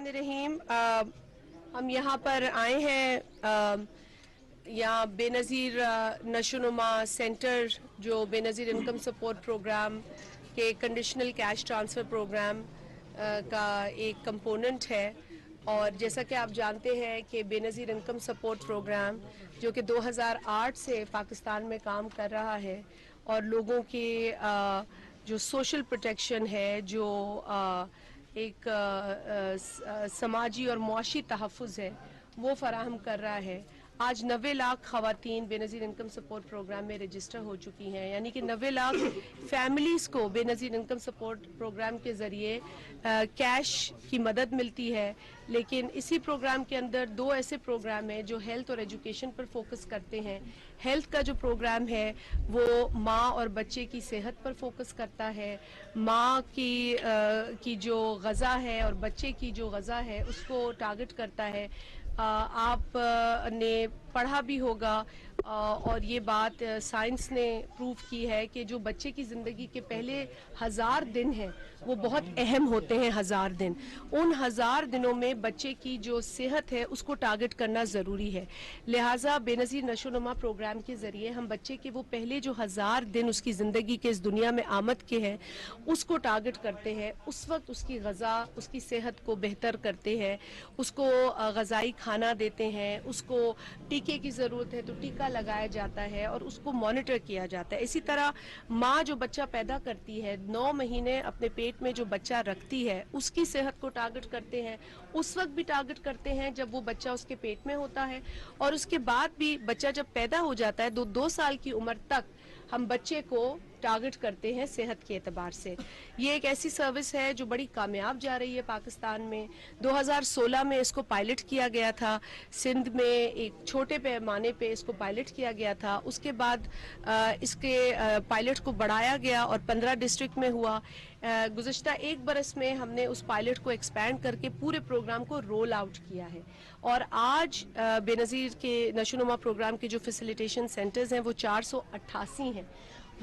बिस्मिल्लाहिर्रहमानिर्रहीम। हम यहाँ पर आए हैं यहाँ बेनज़ीर नशोनुमा सेंटर जो बेनज़ीर इनकम सपोर्ट प्रोग्राम के कंडीशनल कैश ट्रांसफ़र प्रोग्राम का एक कंपोनेंट है। और जैसा कि आप जानते हैं कि बेनज़ीर इनकम सपोर्ट प्रोग्राम जो कि 2008 से पाकिस्तान में काम कर रहा है और लोगों के जो सोशल प्रोटेक्शन है, जो एक समाजी और मुआशी तहफ़्फ़ुज़ है वो फ़राहम कर रहा है। आज 90 लाख ख़वातीन बेनज़ीर इनकम सपोर्ट प्रोग्राम में रजिस्टर हो चुकी हैं, यानी कि 90 लाख फैमिलीज़ को बेनज़ीर इनकम सपोर्ट प्रोग्राम के ज़रिए कैश की मदद मिलती है। लेकिन इसी प्रोग्राम के अंदर दो ऐसे प्रोग्राम हैं जो हेल्थ और एजुकेशन पर फोकस करते हैं। हेल्थ का जो प्रोग्राम है वो माँ और बच्चे की सेहत पर फोकस करता है। माँ की जो ग़ज़ा है और बच्चे की जो ग़ज़ा है उसको टारगेट करता है। आप ने पढ़ा भी होगा और ये बात साइंस ने प्रूव की है कि जो बच्चे की ज़िंदगी के पहले 1000 दिन हैं वो बहुत अहम होते हैं। 1000 दिन, उन 1000 दिनों में बच्चे की जो सेहत है उसको टारगेट करना ज़रूरी है। लिहाजा बेनज़ीर नशोनुमा प्रोग्राम के ज़रिए हम बच्चे के वो पहले जो 1000 दिन उसकी ज़िंदगी के इस दुनिया में आमद के हैं उसको टारगेट करते हैं। उस वक्त उसकी ग़ज़ा, उसकी सेहत को बेहतर करते हैं, उसको ग़ज़ाई खाना देते हैं, उसको टीके की ज़रूरत है तो टीका लगाया जाता है और उसको मॉनिटर किया जाता है। इसी तरह माँ जो बच्चा पैदा करती है, 9 महीने अपने पेट में जो बच्चा रखती है उसकी सेहत को टारगेट करते हैं। उस वक्त भी टारगेट करते हैं जब वो बच्चा उसके पेट में होता है और उसके बाद भी बच्चा जब पैदा हो जाता है 2 साल की उम्र तक हम बच्चे को टारगेट करते हैं सेहत के एतबार से। ये एक ऐसी सर्विस है जो बड़ी कामयाब जा रही है पाकिस्तान में। 2016 में इसको पायलट किया गया था, सिंध में एक छोटे पैमाने पे इसको पायलट किया गया था। उसके बाद इसके पायलट को बढ़ाया गया और 15 डिस्ट्रिक्ट में हुआ। गुज़श्ता 1 बरस में हमने उस पायलट को एक्सपैंड करके पूरे प्रोग्राम को रोल आउट किया है और आज बेनज़ीर के नशोनुमा प्रोग्राम के जो फैसिलिटेशन सेंटर्स हैं वो 488 हैं।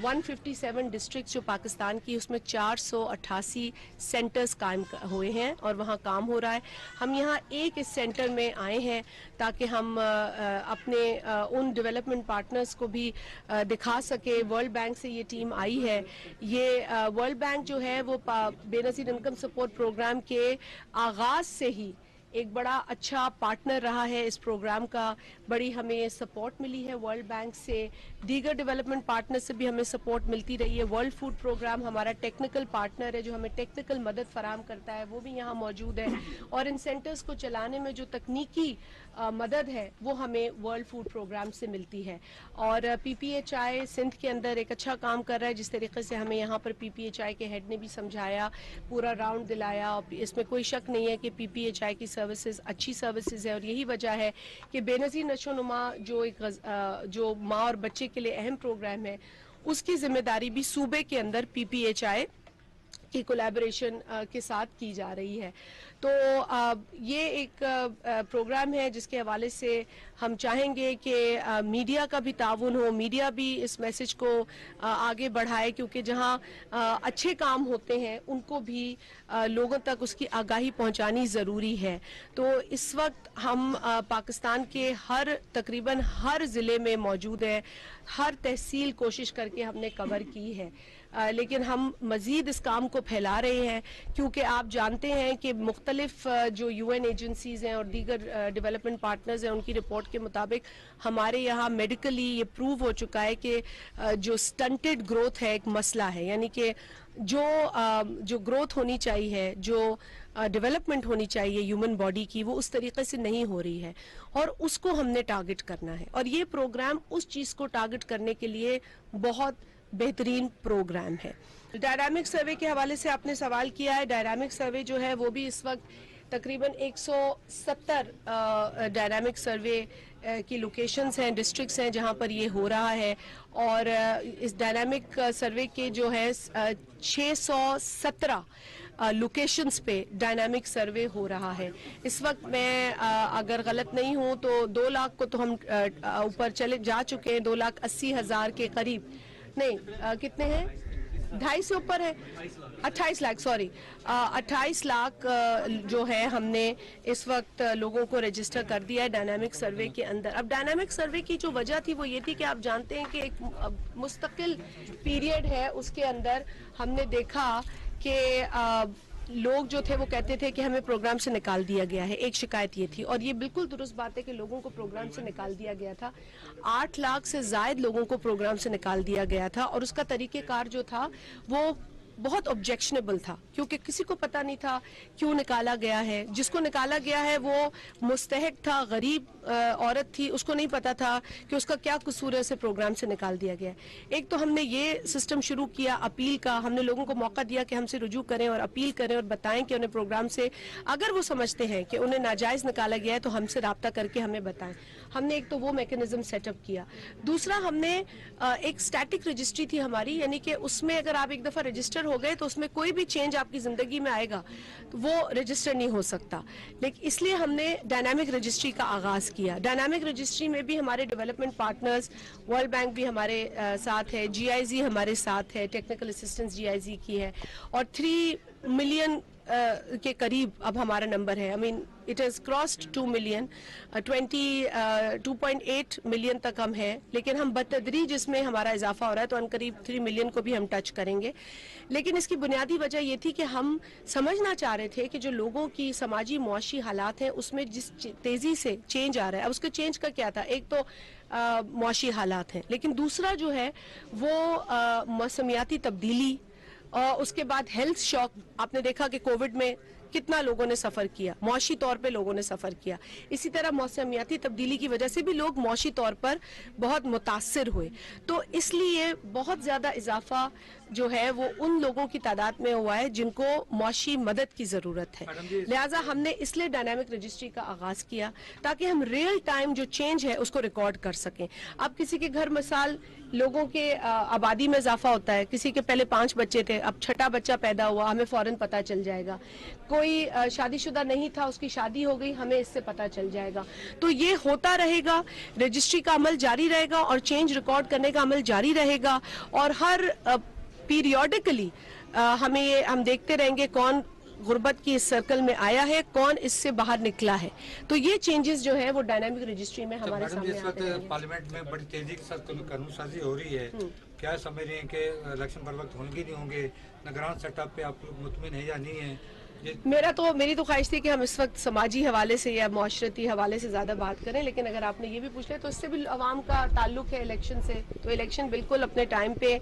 157 डिस्ट्रिक्ट जो पाकिस्तान की, उसमें 488 सेंटर्स कायम हुए हैं और वहाँ काम हो रहा है। हम यहाँ एक इस सेंटर में आए हैं ताकि हम अपने उन डेवलपमेंट पार्टनर्स को भी दिखा सके। वर्ल्ड बैंक से ये टीम आई है। ये वर्ल्ड बैंक जो है वो बेनज़ीर इनकम सपोर्ट प्रोग्राम के आगाज़ से ही एक बड़ा अच्छा पार्टनर रहा है इस प्रोग्राम का। बड़ी हमें सपोर्ट मिली है वर्ल्ड बैंक से, दीगर डेवलपमेंट पार्टनर से भी हमें सपोर्ट मिलती रही है। वर्ल्ड फूड प्रोग्राम हमारा टेक्निकल पार्टनर है जो हमें टेक्निकल मदद फराहम करता है, वो भी यहाँ मौजूद है। और इन सेंटर्स को चलाने में जो तकनीकी मदद है वो हमें वर्ल्ड फूड प्रोग्राम से मिलती है। और PPHI सिंध के अंदर एक अच्छा काम कर रहा है। जिस तरीके से हमें यहाँ पर PPHI के हेड ने भी समझाया, पूरा राउंड दिलाया, और इसमें कोई शक नहीं है कि PPHI की सर्विसेज अच्छी सर्विसेज है। और यही वजह है कि बेनज़ीर नशोनुमा जो माँ और बच्चे के लिए अहम प्रोग्राम है उसकी जिम्मेदारी भी सूबे के अंदर PPHI की कोलैबोरेशन के साथ की जा रही है। तो ये एक प्रोग्राम है जिसके हवाले से हम चाहेंगे कि मीडिया का भी ताउन हो, मीडिया भी इस मैसेज को आगे बढ़ाए, क्योंकि जहां अच्छे काम होते हैं उनको भी लोगों तक उसकी आगाही पहुंचानी ज़रूरी है। तो इस वक्त हम पाकिस्तान के तकरीबन हर ज़िले में मौजूद है, हर तहसील कोशिश करके हमने कवर की है। लेकिन हम मज़ीद इस काम को फैला रहे हैं, क्योंकि आप जानते हैं कि मुख्तलिफ जो UN एजेंसीज़ हैं और दीगर डेवलपमेंट पार्टनर्स हैं उनकी रिपोर्ट के मुताबिक हमारे यहाँ मेडिकली ये प्रूव हो चुका है कि जो स्टंटेड ग्रोथ है एक मसला है। यानी कि जो ग्रोथ होनी चाहिए, जो डेवलपमेंट होनी चाहिए ह्यूमन बॉडी की, वो उस तरीके से नहीं हो रही है और उसको हमने टारगेट करना है। और ये प्रोग्राम उस चीज़ को टारगेट करने के लिए बहुत बेहतरीन प्रोग्राम है। डायनामिक सर्वे के हवाले से आपने सवाल किया है। डायनामिक सर्वे जो है वो भी इस वक्त तकरीबन 170 डायनामिक सर्वे की लोकेशंस हैं, डिस्ट्रिक्ट्स हैं जहां पर ये हो रहा है। और इस डायनामिक सर्वे के जो है 617 लोकेशंस पे डायनामिक सर्वे हो रहा है इस वक्त। मैं अगर गलत नहीं हूं तो 2 लाख को तो हम ऊपर चले जा चुके हैं, 2,80,000 के करीब। नहीं, कितने हैं? 2.5 से ऊपर है, 28 लाख, सॉरी 28 लाख जो है हमने इस वक्त लोगों को रजिस्टर कर दिया है डायनामिक सर्वे के अंदर। अब डायनामिक सर्वे की जो वजह थी वो ये थी कि आप जानते हैं कि एक मुस्तकिल पीरियड है, उसके अंदर हमने देखा कि लोग जो थे वो कहते थे कि हमें प्रोग्राम से निकाल दिया गया है। एक शिकायत ये थी, और ये बिल्कुल दुरुस्त बात है कि लोगों को प्रोग्राम से निकाल दिया गया था। 8 लाख से ज़ायद लोगों को प्रोग्राम से निकाल दिया गया था, और उसका तरीक़ेकार जो था वो बहुत ऑब्जेक्शनेबल था, क्योंकि किसी को पता नहीं था क्यों निकाला गया है। जिसको निकाला गया है वो मुस्तहिक था, गरीब औरत थी, उसको नहीं पता था कि उसका क्या कसूर है, उसे प्रोग्राम से निकाल दिया गया। एक तो हमने ये सिस्टम शुरू किया अपील का, हमने लोगों को मौका दिया कि हमसे रुजू करें और अपील करें और बताएं कि उन्हें प्रोग्राम से, अगर वो समझते हैं कि उन्हें नाजायज़ निकाला गया है तो हमसे राब्ता करके हमें बताएं। हमने एक तो वो मैकेनिज्म सेटअप किया। दूसरा, हमने एक स्टैटिक रजिस्ट्री थी हमारी, यानी कि उसमें अगर आप एक दफ़ा रजिस्टर हो गए तो उसमें कोई भी चेंज आपकी ज़िंदगी में आएगा वो रजिस्टर नहीं हो सकता। लेकिन इसलिए हमने डायनामिक रजिस्ट्री का आगाज़ किया। डायनामिक रजिस्ट्री में भी हमारे डेवलपमेंट पार्टनर्स, वर्ल्ड बैंक भी हमारे साथ है, GIZ हमारे साथ है, टेक्निकल असिस्टेंस GIZ की है, और 3 मिलियन के करीब अब हमारा नंबर है। I mean it has crossed 2 million, 2.8 million तक हम है, लेकिन हम बतदरीज इसमें हमारा इजाफा हो रहा है, तो करीब 3 मिलियन को भी हम टच करेंगे। लेकिन इसकी बुनियादी वजह ये थी कि हम समझना चाह रहे थे कि जो लोगों की समाजी मुआशी हालात हैं उसमें जिस तेज़ी से चेंज आ रहा है, अब उसके चेंज का क्या था, एक तो मुआशी हालात हैं, लेकिन दूसरा जो है वो मौसमियाती तब्दीली, और उसके बाद हेल्थ शॉक। आपने देखा कि कोविड में कितना लोगों ने सफ़र किया, मुआशी तौर पे लोगों ने सफ़र किया। इसी तरह मौसमियाती तब्दीली की वजह से भी लोग मुआशी तौर पर बहुत मुतासिर हुए। तो इसलिए बहुत ज़्यादा इजाफा जो है वो उन लोगों की तादाद में हुआ है जिनको मुआशी मदद की ज़रूरत है। लिहाजा हमने इसलिए डायनामिक रजिस्ट्री का आगाज़ किया ताकि हम रियल टाइम जो चेंज है उसको रिकॉर्ड कर सकें। अब किसी के घर मिसाल लोगों के आबादी में इजाफा होता है, किसी के पहले 5 बच्चे थे, अब 6ठा बच्चा पैदा हुआ, हमें फ़ौरन पता चल जाएगा। कोई शादीशुदा नहीं था, उसकी शादी हो गई, हमें इससे पता चल जाएगा। तो ये होता रहेगा, रजिस्ट्री का अमल जारी रहेगा और चेंज रिकॉर्ड करने का अमल जारी रहेगा, और हर पीरियोडिकली हम देखते रहेंगे कौन गुर्बत की इस सर्कल में आया है, कौन इससे बाहर निकला है। तो ये चेंजेस जो है वो डायनामिक रजिस्ट्री में हमारे सामने आते हैं। पार्लियामेंट में बड़ी तेजी के साथ कानून साजी हो रही है, क्या समझ रहे हैं कि इलेक्शन पर वक्त होंगे नहीं होंगे, निगरान सेटअप पे आप लोग मुतमिन है या नहीं है? मेरी तो ख्वाहिश थी कि हम इस वक्त समाजी हवाले से या माशरती हवाले से ज़्यादा बात करें, लेकिन अगर आपने ये भी पूछ लिया तो इससे भी अवाम का ताल्लुक है इलेक्शन से, तो इलेक्शन बिल्कुल अपने टाइम पे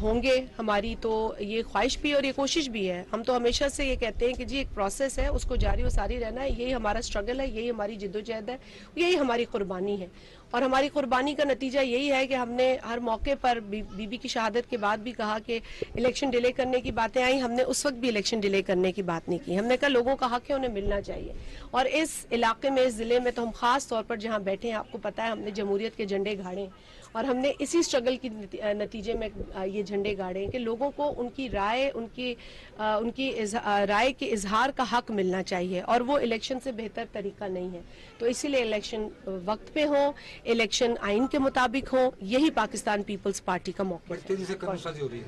होंगे। हमारी तो ये ख्वाहिश भी और ये कोशिश भी है। हम तो हमेशा से ये कहते हैं कि जी एक प्रोसेस है, उसको जारी व सारी रहना है, यही हमारा स्ट्रगल है, यही हमारी जिद्दोजहद है, यही हमारी कुर्बानी है। और हमारी कुर्बानी का नतीजा यही है कि हमने हर मौके पर बीबी की शहादत के बाद भी कहा कि इलेक्शन डिले करने की बातें आई, हमने उस वक्त भी इलेक्शन डिले करने की बात नहीं की। हमने कहा लोगों का हक है, उन्हें मिलना चाहिए। और इस इलाके में, इस ज़िले में तो हम ख़ास तौर पर जहाँ बैठे हैं, आपको पता है हमने जमहूरियत के झंडे गाड़े, और हमने इसी स्ट्रगल की नतीजे में ये झंडे गाड़े कि लोगों को उनकी राय, उनकी राय के इजहार का हक मिलना चाहिए, और वो इलेक्शन से बेहतर तरीका नहीं है। तो इसीलिए इलेक्शन वक्त पे हो, इलेक्शन आइन के मुताबिक हो, यही पाकिस्तान पीपल्स पार्टी का मौका है। कानून साजी हो रही है,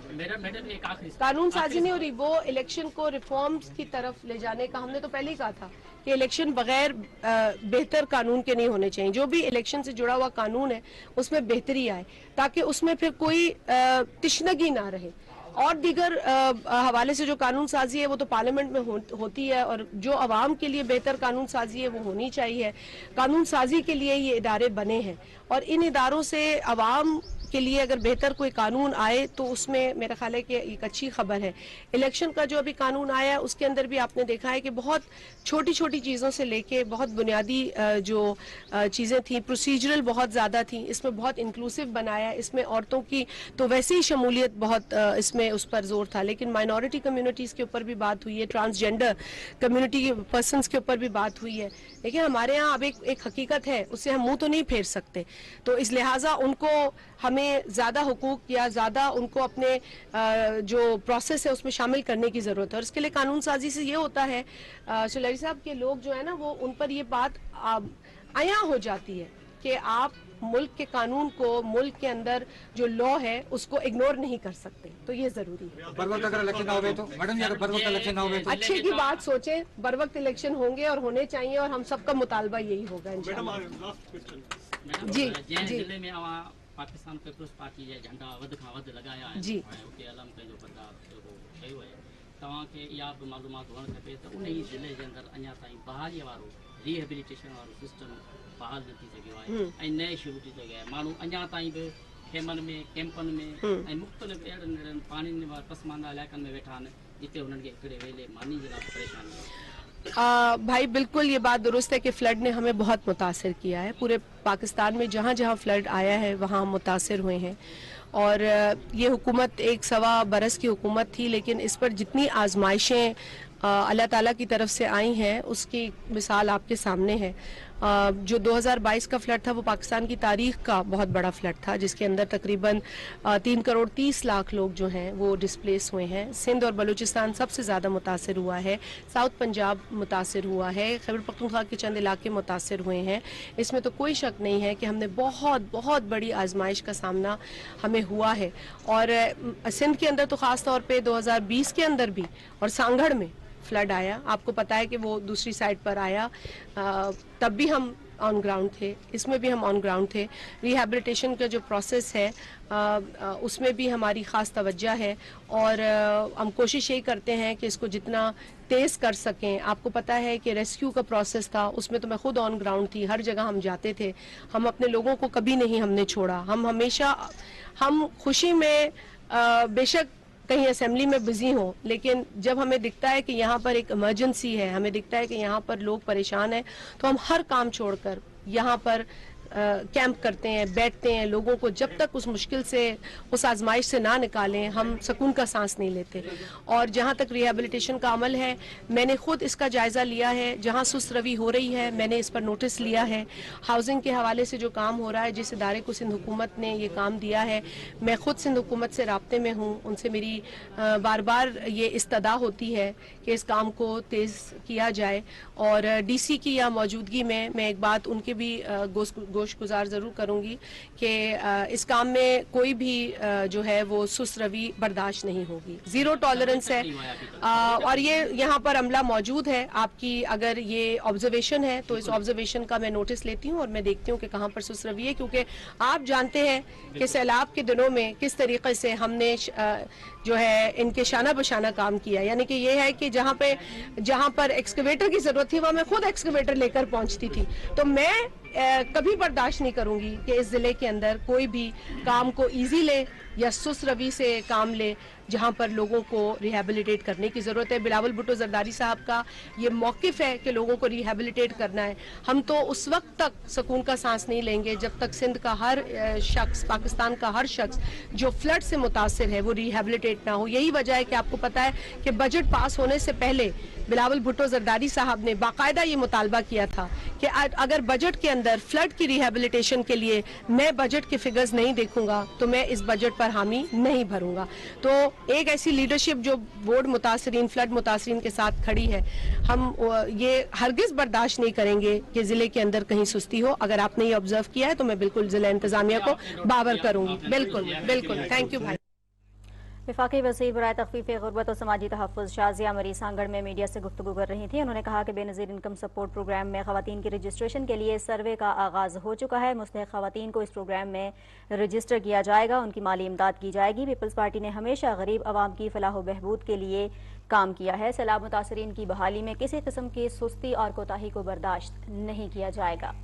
कानून साजी नहीं हो रही, वो इलेक्शन को रिफॉर्म्स की तरफ ले जाने का हमने तो पहले ही कहा था कि इलेक्शन बगैर बेहतर कानून के नहीं होने चाहिए। जो भी इलेक्शन से जुड़ा हुआ कानून है उसमें बेहतरी आए, ताकि उसमें फिर कोई तिश्नगी ना रहे। और दीगर हवाले से जो कानून साजी है वो तो पार्लियामेंट में होती है, और जो अवाम के लिए बेहतर कानून साजी है वो होनी चाहिए। कानून साजी के लिए ये इदारे बने हैं, और इन इदारों से अवाम के लिए अगर बेहतर कोई कानून आए तो उसमें मेरा ख्याल है कि एक अच्छी खबर है। इलेक्शन का जो अभी कानून आया है उसके अंदर भी आपने देखा है कि बहुत छोटी छोटी चीज़ों से लेके बहुत बुनियादी जो चीज़ें थी, प्रोसीजरल बहुत ज़्यादा थी, इसमें बहुत इंक्लूसिव बनाया। इसमें औरतों की तो वैसे ही शमूलियत बहुत इसमें उस पर जोर था, लेकिन माइनॉरिटी कम्युनिटीज़ के ऊपर भी बात हुई है, ट्रांसजेंडर कम्युनिटी पर्सनस के ऊपर भी बात हुई है। लेकिन हमारे यहाँ अब एक हकीकत है, उससे हम मुँह तो नहीं फेर सकते। तो इस लिहाजा उनको हमें ज़्यादा हुकूक या ज़्यादा उनको अपने जो प्रोसेस है उसमें शामिल करने की ज़रूरत है, और इसके लिए कानून साजी से ये होता है सुलैरी साहब के लोग जो है ना वो उन पर ये बात आया हो जाती है कि आप मुल्क के कानून को, मुल्क के अंदर जो लॉ है उसको इग्नोर नहीं कर सकते, तो ये जरूरी है। बर वक्त अगर इलेक्शन ना होवे तो मैडम जी, अगर बर वक्त इलेक्शन ना होवे तो अच्छे की बात सोचें, बर वक्त इलेक्शन होंगे और होने चाहिए, और हम सबका मुतालबा यही होगा इंशाल्लाह। जी जी जिले में पाकिस्तान पीपल्स पार्टी जे झंडा वध खां वध लगाया है जी। उते अलम पंहिंजो बर्दाश्त कयो है। तव्हांखे इहा बि मालूमात हुअणु खपे त उन ई ज़िले जे अंदरि अञा ताईं बहालीअ वारो रिहेबिलिटेशन वारो सिस्टम बहाल न थी सघियो आहे ऐं नए शुरू थी सघियो आहे। माण्हू अञा ताईं बि खेमनि में, कैंपनि में ऐं मुख़्तलिफ़ अहिड़नि अहिड़नि पाणीनि वारा पसमानदा इलाइक़नि में वेठा आहिनि जिते हुननि खे हिकिड़े वेले मानी जे लाइ परेशानी आहे। भाई बिल्कुल ये बात दुरुस्त है कि फ्लड ने हमें बहुत मुतासिर किया है। पूरे पाकिस्तान में जहाँ जहाँ फ्लड आया है वहाँ हम मुतासिर हुए हैं, और ये हुकूमत 1.25 बरस की हुकूमत थी, लेकिन इस पर जितनी आजमाइशें अल्लाह ताला की तरफ से आई हैं उसकी मिसाल आपके सामने है। जो 2022 का फ्लड था वो पाकिस्तान की तारीख का बहुत बड़ा फ्लड था, जिसके अंदर तकरीबन 3 करोड़ 30 लाख लोग जो हैं वो डिस्प्लेस हुए हैं। सिंध और बलूचिस्तान सबसे ज़्यादा मुतासिर हुआ है, साउथ पंजाब मुतासिर हुआ है, खैबर पख्तूनख्वा के चंद इलाके मुतासिर हुए हैं। इसमें तो कोई शक नहीं है कि हमने बहुत बहुत बड़ी आजमाइश का सामना हमें हुआ है। और सिंध के अंदर तो ख़ास तौर पे 2020 के अंदर भी, और सांगड़ में फ्लड आया, आपको पता है कि वो दूसरी साइड पर आया, तब भी हम ऑन ग्राउंड थे, इसमें भी हम ऑन ग्राउंड थे। रिहैबिलिटेशन का जो प्रोसेस है उसमें भी हमारी ख़ास तवज्जो है, और हम कोशिश यही करते हैं कि इसको जितना तेज़ कर सकें। आपको पता है कि रेस्क्यू का प्रोसेस था, उसमें तो मैं खुद ऑन ग्राउंड थी, हर जगह हम जाते थे, हम अपने लोगों को कभी नहीं हमने छोड़ा। हम हमेशा, हम खुशी में बेशक कहीं असेंबली में बिजी हो, लेकिन जब हमें दिखता है कि यहाँ पर एक इमरजेंसी है, हमें दिखता है कि यहाँ पर लोग परेशान हैं, तो हम हर काम छोड़कर यहाँ पर कैंप करते हैं, बैठते हैं। लोगों को जब तक उस मुश्किल से, उस आजमाइश से ना निकालें, हम सुकून का सांस नहीं लेते। और जहाँ तक रिहेबिलिटेशन का अमल है, मैंने खुद इसका जायज़ा लिया है। जहाँ सुस्त रवि हो रही है मैंने इस पर नोटिस लिया है। हाउसिंग के हवाले से जो काम हो रहा है, जिस इदारे को सिंध हुकूमत ने ये काम दिया है, मैं खुद सिंध हुकूमत से राब्ते में हूँ, उनसे मेरी बार बार ये इस्तदा होती है कि इस काम को तेज़ किया जाए। और DC की या मौजूदगी में मैं एक बात उनके भी गोशगुजार ज़रूर करूँगी कि इस काम में कोई भी जो है वो सुस्त रवि बर्दाश्त नहीं होगी, ज़ीरो टॉलरेंस है। और ये यहाँ पर अमला मौजूद है, आपकी अगर ये ऑब्जर्वेशन है तो इस ऑब्जर्वेशन का मैं नोटिस लेती हूँ और मैं देखती हूँ कि कहाँ पर सुस्त रवि है, क्योंकि आप जानते हैं कि सैलाब के दिनों में किस तरीके से हमने जो है इनके शाना बशाना काम किया। यानी कि ये है कि जहाँ पर एक्सकवेटर की ज़रूरत थी वहाँ मैं खुद एक्सकवेटर लेकर पहुँचती थी। तो मैं कभी बर्दाश्त नहीं करूंगी कि इस ज़िले के अंदर कोई भी काम को इजी ले या सुस्त रवि से काम ले, जहां पर लोगों को रिहेबिलिटेट करने की ज़रूरत है। बिलावल भुट्टो जरदारी साहब का ये मौक़िफ़ है कि लोगों को रिहेबिलिटेट करना है। हम तो उस वक्त तक सुकून का सांस नहीं लेंगे जब तक सिंध का हर शख्स, पाकिस्तान का हर शख्स जो फ्लड से मुतासिर है वो रिहेबिलिटेट ना हो। यही वजह है कि आपको पता है कि बजट पास होने से पहले बिलावल भुट्टो जरदारी साहब ने बाकायदा ये मुतालबा किया था कि अगर बजट के अंदर फ्लड की रिहेबिलिटेशन के लिए मैं बजट के फिगर्स नहीं देखूंगा तो मैं इस बजट पर हामी नहीं भरूंगा। तो एक ऐसी लीडरशिप जो वोड मुतासरीन, फ्लड मुतासरीन के साथ खड़ी है, हम ये हरगिज बर्दाश्त नहीं करेंगे कि ज़िले के अंदर कहीं सुस्ती हो। अगर आपने ये ऑब्जर्व किया है तो मैं बिल्कुल ज़िला इंतज़ामिया को बावर करूंगी। बिल्कुल बिल्कुल, थैंक यू भाई। वफाकी वज़ीर बराए तख़फ़ीफ़ ग़ुरबत और समाजी तहफ़्फ़ुज़ शाज़िया मरी सांगड़ में मीडिया से गुफ्तगू कर रही थी। उन्होंने कहा कि बेनज़ीर इनकम सपोर्ट प्रोग्राम में ख़वातीन की रजिस्ट्रेशन के लिए सर्वे का आगाज़ हो चुका है। मुस्तहिक़ ख़वातीन को इस प्रोग्राम में रजिस्टर किया जाएगा, उनकी माली इमदाद की जाएगी। पीपल्स पार्टी ने हमेशा गरीब आवाम की फ़लाह व बहबूद के लिए काम किया है। सैलाब मुतासरीन की बहाली में किसी किस्म की सुस्ती और कोताही को बर्दाश्त नहीं किया जाएगा।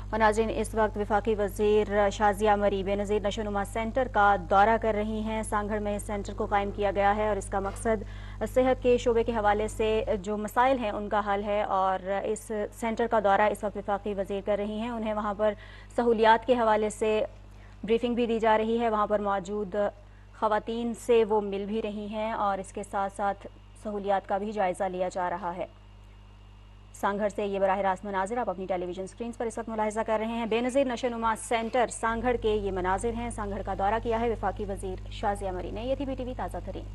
और नाज़रीन, इस वक्त वफाकी वज़ीर शाज़िया मरी बेनज़ीर नशोनुमा सेंटर का दौरा कर रही हैं। सांगड़ में इस सेंटर को कायम किया गया है और इसका मकसद सेहत के शोबे के हवाले से जो मसाइल हैं उनका हल है। और इस सेंटर का दौरा इस वक्त वफाकी वज़ीर कर रही हैं। उन्हें वहाँ पर सहूलियात के हवाले से ब्रीफिंग भी दी जा रही है, वहाँ पर मौजूद ख़वातीन से वो मिल भी रही हैं और इसके साथ साथ सहूलियात का भी जायज़ा लिया जा रहा है। सांगड़ से ये बराह रास्त मनाजिर आप अपनी टेलीविजन स्क्रीन पर इस वक्त मुलाहिजा कर रहे हैं। बेनज़ीर नशोनुमा सेंटर सांगड़ के ये मनाजिर हैं। सांगड़ का दौरा किया है वफाकी वज़ीर शाज़िया मरी ने। ये थी BTV ताज़ा तरीन।